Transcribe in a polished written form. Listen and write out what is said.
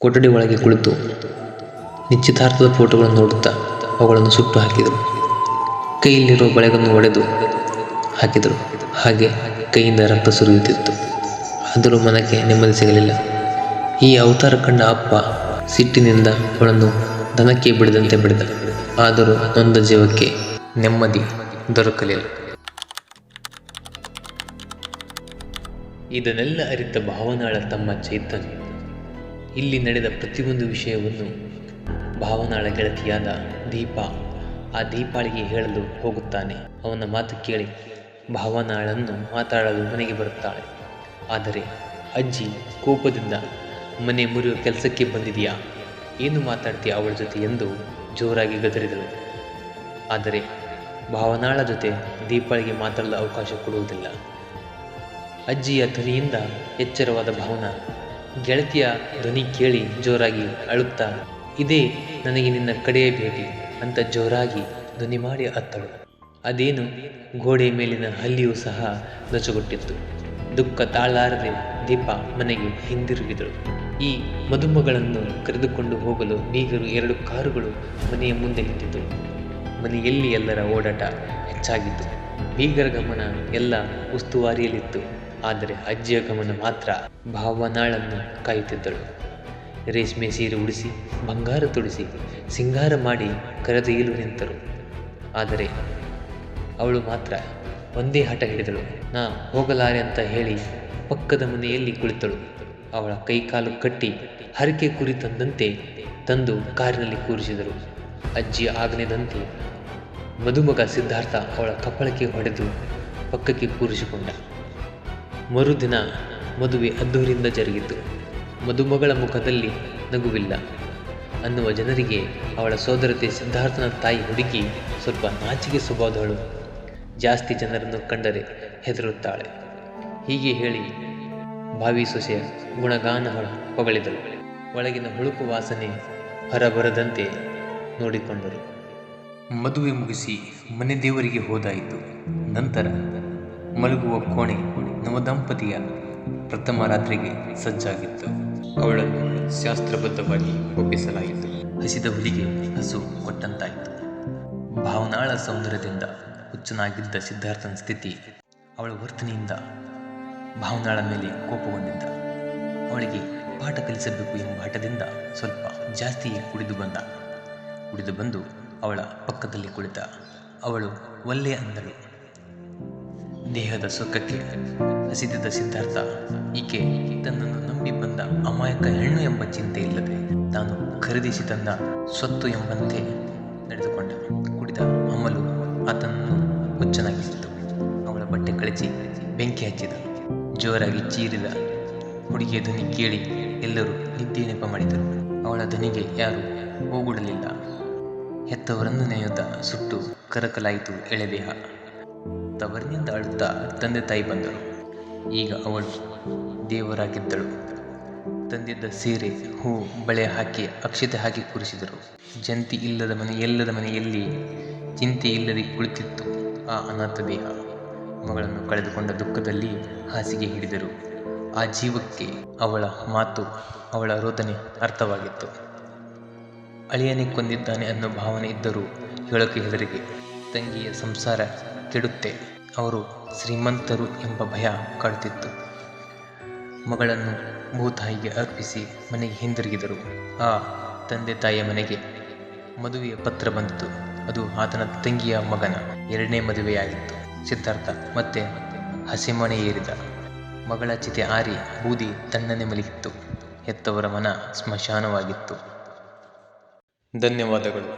ಕೊಠಡಿ ಒಳಗೆ ಕುಳಿತು ನಿಶ್ಚಿತಾರ್ಥದ ಫೋಟೋಗಳನ್ನು ನೋಡುತ್ತಾ ಅವುಗಳನ್ನು ಸುಟ್ಟು ಹಾಕಿದರು. ಕೈಯಲ್ಲಿರುವ ಬಳೆಗಳನ್ನು ಒಡೆದು ಹಾಕಿದರು. ಹಾಗೆ ಕೈಯಿಂದ ರಕ್ತ ಸುರಿಯುತ್ತಿತ್ತು. ಆದರೂ ಮನಕ್ಕೆ ನೆಮ್ಮದಿ ಸಿಗಲಿಲ್ಲ. ಈ ಅವತಾರ ಕಂಡ ಅಪ್ಪ ಸಿಟ್ಟಿನಿಂದ ಅವಳನ್ನು ದನಕ್ಕೆ ಬಿಡದಂತೆ ಬಿಡಿದ. ಆದರೂ ನೊಂದ ಜೀವಕ್ಕೆ ನೆಮ್ಮದಿ ದೊರಕಲಿಲ್ಲ. ಇದನ್ನೆಲ್ಲ ಅರಿತ ಭಾವನಾಳ ತಮ್ಮ ಚೈತನ್ಯ ಇಲ್ಲಿ ನಡೆದ ಪ್ರತಿಯೊಂದು ವಿಷಯವನ್ನು ಭಾವನಾಳ ಗೆಳತಿಯಾದ ದೀಪ ಆ ದೀಪಾಳಿಗೆ ಹೇಳಲು ಹೋಗುತ್ತಾನೆ. ಅವನ ಮಾತು ಕೇಳಿ ಭಾವನಾಳನ್ನು ಮಾತಾಡಲು ಮನೆಗೆ ಬರುತ್ತಾಳೆ. ಆದರೆ ಅಜ್ಜಿ ಕೋಪದಿಂದ ಮನೆ ಮುರಿಯುವ ಕೆಲಸಕ್ಕೆ ಬಂದಿದೆಯಾ, ಏನು ಮಾತಾಡ್ತೀಯ ಅವಳ ಜೊತೆ ಎಂದು ಜೋರಾಗಿ ಗದರಿದಳು. ಆದರೆ ಭಾವನಾಳ ಜೊತೆ ದೀಪಾಳಿಗೆ ಮಾತಾಡಲು ಅವಕಾಶ ಕೊಡುವುದಿಲ್ಲ. ಅಜ್ಜಿಯ ಧ್ವನಿಯಿಂದ ಎಚ್ಚರವಾದ ಭಾವನಾ ಗೆಳತಿಯ ಧ್ವನಿ ಕೇಳಿ ಜೋರಾಗಿ ಅಳುತ್ತಾ, ಇದೇ ನನಗೆ ನಿನ್ನ ಕಡೆಯ ಭೇಟಿ ಅಂತ ಜೋರಾಗಿ ಧ್ವನಿ ಮಾಡಿ ಅತ್ತಳು. ಅದೇನು ಗೋಡೆಯ ಮೇಲಿನ ಹಲ್ಲಿಯೂ ಸಹ ನಸುಗುಟ್ಟಿತ್ತು. ದುಃಖ ತಾಳಲಾರದೆ ದೀಪ ಮನೆಗೆ ಹಿಂದಿರುಗಿದಳು. ಈ ಮದುಮಗಳನ್ನು ಕರೆದುಕೊಂಡು ಹೋಗಲು ಬೀಗರು 2 ಕಾರುಗಳು ಮನೆಯ ಮುಂದೆ ನಿಂತಿತು. ಮನೆಯಲ್ಲಿ ಎಲ್ಲರ ಓಡಾಟ ಹೆಚ್ಚಾಗಿತ್ತು. ಬೀಗರ ಗಮನ ಎಲ್ಲ ಉಸ್ತುವಾರಿಯಲ್ಲಿತ್ತು. ಆದರೆ ಅಜ್ಜಿಯ ಗಮನ ಮಾತ್ರ ಭಾವನಾಳನ್ನು ಕಾಯುತ್ತಿದ್ದಳು. ರೇಷ್ಮೆ ಸೀರೆ ಉಡಿಸಿ ಬಂಗಾರ ತೊಡಿಸಿ ಸಿಂಗಾರ ಮಾಡಿ ಕರೆದೊಯ್ಯಲು ನಿಂತರು. ಆದರೆ ಅವಳು ಮಾತ್ರ ಒಂದೇ ಹಠ ಹಿಡಿದಳು. ನಾ ಹೋಗಲಾರೆ ಅಂತ ಹೇಳಿ ಪಕ್ಕದ ಮನೆಯಲ್ಲಿ ಕುಳಿತಳು. ಅವಳ ಕೈಕಾಲು ಕಟ್ಟಿ ಹರಕೆ ಕುರಿ ತಂದಂತೆ ತಂದು ಕಾರಿನಲ್ಲಿ ಕೂರಿಸಿದರು. ಅಜ್ಜಿಯ ಆಜ್ಞೆದಂತೆ ಮದುಮಗ ಸಿದ್ಧಾರ್ಥ ಅವಳ ಕಪ್ಪಳಕ್ಕೆ ಹೊಡೆದು ಪಕ್ಕಕ್ಕೆ ಕೂರಿಸಿಕೊಂಡ. ಮರುದಿನ ಮದುವೆ ಅದ್ದೂರಿಯಿಂದ ಜರುಗಿತು. ಮದುಮಗಳ ಮುಖದಲ್ಲಿ ನಗುವಿಲ್ಲ ಅನ್ನುವ ಜನರಿಗೆ ಅವಳ ಸೋದರತೆ ಸಿದ್ಧಾರ್ಥನ ತಾಯಿ ಹುಡುಗಿ ಸ್ವಲ್ಪ ನಾಚಿಕೆ ಸ್ವಭಾವದವಳು. ಜಾಸ್ತಿ ಜನರನ್ನು ಕಂಡರೆ ಹೆದರುತ್ತಾಳೆ. ಹೀಗೆ ಹೇಳಿ ಭಾವಿ ಸೊಸೆಯ ಗುಣಗಾನ ಹೊಗಳಿದಳು. ಒಳಗಿನ ಹುಳುಕು ವಾಸನೆ ಹೊರಬರದಂತೆ ನೋಡಿಕೊಂಡರು. ಮದುವೆ ಮುಗಿಸಿ ಮನೆ ದೇವರಿಗೆ ಹೋದಾಯಿತು. ನಂತರ ಮಲಗುವ ಕೋಣೆ ನವದಂಪತಿಯ ಪ್ರಥಮ ರಾತ್ರಿಗೆ ಸಜ್ಜಾಗಿತ್ತು. ಅವಳನ್ನು ಶಾಸ್ತ್ರಬದ್ಧವಾಗಿ ಒಪ್ಪಿಸಲಾಯಿತು. ಹಸಿದ ಹುಲಿಗೆ ಹಸು ಕೊಟ್ಟಂತಾಯಿತು. ಭಾವನಾಳ ಸೌಂದರ್ಯದಿಂದ ಹುಚ್ಚನಾಗಿದ್ದ ಸಿದ್ಧಾರ್ಥನ ಸ್ಥಿತಿ ಅವಳ ವರ್ತನೆಯಿಂದ ಭಾವನಾಳ ಮೇಲೆ ಕೋಪಗೊಂಡಿದ್ದ. ಅವಳಿಗೆ ಪಾಠ ಕಲಿಸಬೇಕು ಎಂಬ ಹಠದಿಂದ ಸ್ವಲ್ಪ ಜಾಸ್ತಿಯೇ ಕುಡಿದು ಬಂದು ಅವಳ ಪಕ್ಕದಲ್ಲಿ ಕುಳಿತ. ಅವಳು ಒಲ್ಲೆ ಅಂದಳು. ದೇಹದ ಸುಖಕ್ಕೆ ಹಸಿದಿದ್ದ ಸಿದ್ಧಾರ್ಥ ಈಕೆ ತನ್ನನ್ನು ನಂಬಿ ಬಂದ ಅಮಾಯಕ ಹೆಣ್ಣು ಎಂಬ ಚಿಂತೆ ಇಲ್ಲದೆ ತಾನು ಖರೀದಿಸಿ ತಂದ ಸ್ವತ್ತು ಎಂಬಂತೆ ನಡೆದುಕೊಂಡ. ಕುಡಿದ ಅಮಲು ಆತನನ್ನು ಹುಚ್ಚನಾಗಿಸಿತು. ಅವಳ ಬಟ್ಟೆ ಕಳಚಿ ಬೆಂಕಿ ಹಚ್ಚಿದ. ಜೋರಾಗಿ ಚೀರಿದ ಹುಡುಗಿಯ ಧ್ವನಿ ಕೇಳಿ ಎಲ್ಲರೂ ನಿದ್ದೆ ನೆಪ ಮಾಡಿದರು. ಅವಳ ಧ್ವನಿಗೆ ಯಾರೂ ಹೋಗುಡಲಿಲ್ಲ. ಹೆತ್ತವರನ್ನು ನೆನೆಯುತ್ತಾ ಸುಟ್ಟು ಕರಕಲಾಯಿತು ಎಳೆದೇಹ. ತವರಿನಿಂದ ಅಳುತ್ತಾ ತಂದೆ ತಾಯಿ ಬಂದರು. ಈಗ ಅವಳು ದೇವರಾಗಿದ್ದಳು. ತಂದಿದ್ದ ಸೀರೆ ಹೂ ಬಳೆ ಹಾಕಿ ಅಕ್ಷತೆ ಹಾಕಿ ಕೂರಿಸಿದರು. ಜಂತಿ ಇಲ್ಲದ ಮನೆಯಲ್ಲಿ ಚಿಂತೆ ಇಲ್ಲದೆ ಕುಳಿತಿತ್ತು ಆ ಅನಾಥ ದೇಹ. ಮಗಳನ್ನು ಕಳೆದುಕೊಂಡ ದುಃಖದಲ್ಲಿ ಹಾಸಿಗೆ ಹಿಡಿದರು. ಆ ಜೀವಕ್ಕೆ ಅವಳ ಮಾತು ಅವಳ ರೋದನೆ ಅರ್ಥವಾಗಿತ್ತು. ಅಳಿಯನೇ ಕೊಂದಿದ್ದಾನೆ ಅನ್ನೋ ಭಾವನೆ ಇದ್ದರೂ ಹೇಳೋಕೆ ಹೆದರಿಕೆ. ತಂಗಿಯ ಸಂಸಾರ ಕೆಡುತ್ತೆ, ಅವರು ಶ್ರೀಮಂತರು ಎಂಬ ಭಯ ಕಾಡುತ್ತಿತ್ತು. ಮಗಳನ್ನು ಭೂತಾಯಿಗೆ ಅರ್ಪಿಸಿ ಮನೆಗೆ ಹಿಂದಿರುಗಿದರು. ಆ ತಂದೆ ತಾಯಿಯ ಮನೆಗೆ ಮದುವೆಯ ಪತ್ರ ಬಂದಿತು. ಅದು ಆತನ ತಂಗಿಯ ಮಗನ 2ನೇ ಮದುವೆಯಾಗಿತ್ತು. ಸಿದ್ಧಾರ್ಥ ಮತ್ತೆ ಹಸೆಮಣೆ ಏರಿದ. ಮಗಳ ಚಿತೆ ಆರಿ ಬೂದಿ ತಣ್ಣನೆ ಮಲಗಿತ್ತು. ಹೆತ್ತವರ ಮನ ಸ್ಮಶಾನವಾಗಿತ್ತು. ಧನ್ಯವಾದಗಳು.